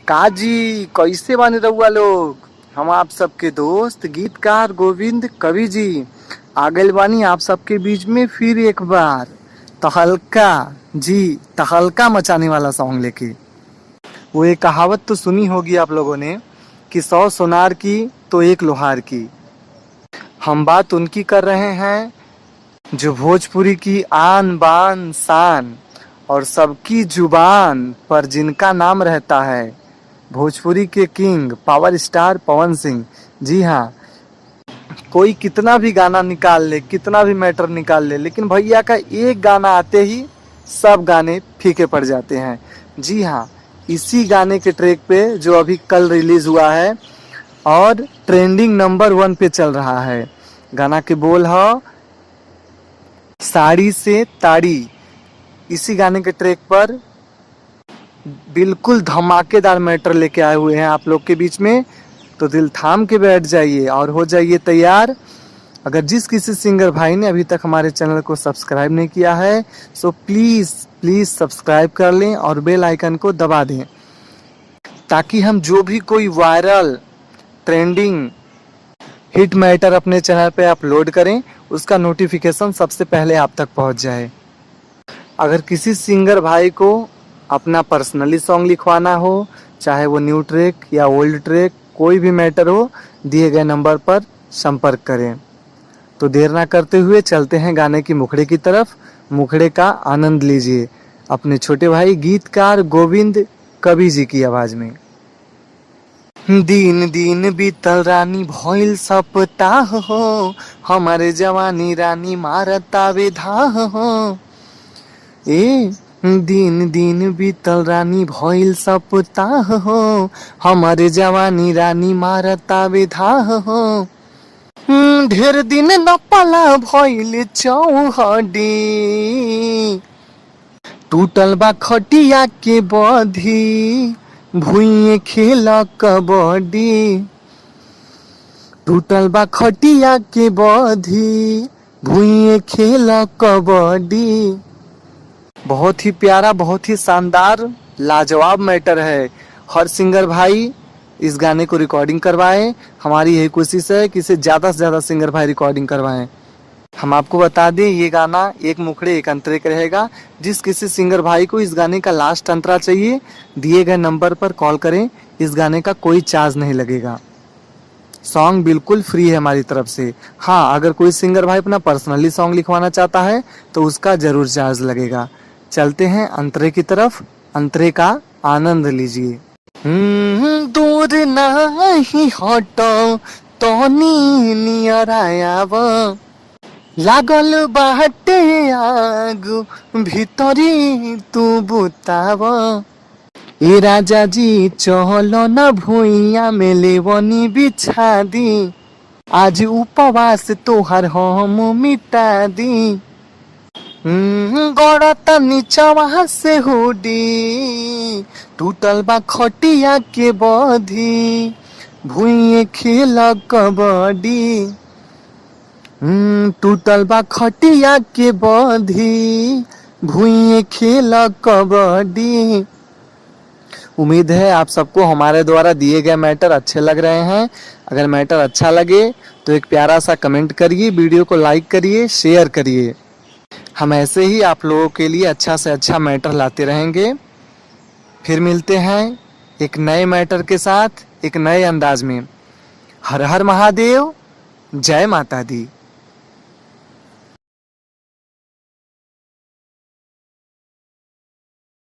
काजी कैसे बने रहुआ लोग। हम आप सबके दोस्त गीतकार गोविंद कवि जी आ गइल बानी आप सबके बीच में फिर एक बार तहलका जी तहलका मचाने वाला सॉन्ग लेके। वो एक कहावत तो सुनी होगी आप लोगों ने कि 100 सोनार की तो एक लोहार की। हम बात उनकी कर रहे हैं जो भोजपुरी की आन बान शान और सबकी जुबान पर जिनका नाम रहता है, भोजपुरी के king power star Pawan Singh. जी हाँ, कोई कितना भी गाना निकाल ले, कितना भी मैटर निकाल ले, लेकिन भैया का एक गाना आते ही सब गाने फीके पड़ जाते हैं। जी हाँ, इसी गाने के ट्रैक पे जो अभी कल रिलीज हुआ है और ट्रेंडिंग नंबर 1 पे चल रहा है, गाना के बोल है साड़ी से ताड़ी। इसी गाने के ट्रैक पर बिल्कुल धमाकेदार मैटर लेके आए हुए हैं आप लोग के बीच में, तो दिल थाम के बैठ जाइए और हो जाइए तैयार। अगर जिस किसी सिंगर भाई ने अभी तक हमारे चैनल को सब्सक्राइब नहीं किया है सो प्लीज़ प्लीज़ सब्सक्राइब कर लें और बेल आइकन को दबा दें, ताकि हम जो भी कोई वायरल ट्रेंडिंग हिट मैटर अपने चैनल पे अपलोड करें उसका नोटिफिकेशन सबसे पहले आप तक पहुंच जाए। अगर किसी सिंगर भाई को अपना पर्सनली सॉन्ग लिखवाना हो, चाहे वो न्यू ट्रैक या ओल्ड ट्रैक, कोई भी मैटर हो, दिए गए नंबर पर संपर्क करें। तो देर ना करते हुए चलते हैं गाने की मुखड़े की तरफ। मुखड़े का आनंद लीजिए अपने छोटे भाई गीतकार गोविंद कवि जी की आवाज में। दिन दिन बीतल रानी भइल सप्ताह हो, हमारे जवानी रानी मारतावे धाह हो। ए दिन दिन बीतल रानी भइल सप्ताह हो, हमारे जवानी रानी मारतावे धाह हो। ढेर दिन न पला भइल चौहडी, टूटल बा खटिया के बधी, भुइए खेल कबड्डी। टूटल बा खटिया के बधी, भुइए खेल कबड्डी। बहुत ही प्यारा, बहुत ही शानदार लाजवाब मैटर है। हर सिंगर भाई इस गाने को रिकॉर्डिंग करवाएं। हमारी यही कोशिश है कि इसे ज़्यादा से ज़्यादा सिंगर भाई रिकॉर्डिंग करवाएं। हम आपको बता दें ये गाना एक मुखड़े एक अंतरे का रहेगा। जिस किसी सिंगर भाई को इस गाने का लास्ट अंतरा चाहिए, दिए गए नंबर पर कॉल करें। इस गाने का कोई चार्ज नहीं लगेगा, सॉन्ग बिल्कुल फ्री है हमारी तरफ से। हाँ, अगर कोई सिंगर भाई अपना पर्सनली सॉन्ग लिखवाना चाहता है तो उसका जरूर चार्ज लगेगा। चलते हैं अंतरे की तरफ, अंतरे का आनंद लीजिए। दूर नहीं हटो तनी नियर आयाव, लागल बाटे आग भीतरी तू बुताव। ए राजा जी चलो न भुइया में लेवनी बिछा दी, आज उपवास तोहर हम मिटा दी। गड़त नीचवा से हुडी, टूटल बा खटिया के बधी, भुइए खेल कबड्डी। टूटल बा खटिया के बधी, भुइए खेल कबड्डी। उम्मीद है आप सबको हमारे द्वारा दिए गए मैटर अच्छे लग रहे हैं। अगर मैटर अच्छा लगे तो एक प्यारा सा कमेंट करिए, वीडियो को लाइक करिए, शेयर करिए। हम ऐसे ही आप लोगों के लिए अच्छा से अच्छा मैटर लाते रहेंगे। फिर मिलते हैं एक नए मैटर के साथ, एक नए अंदाज में। हर हर महादेव, जय माता दी।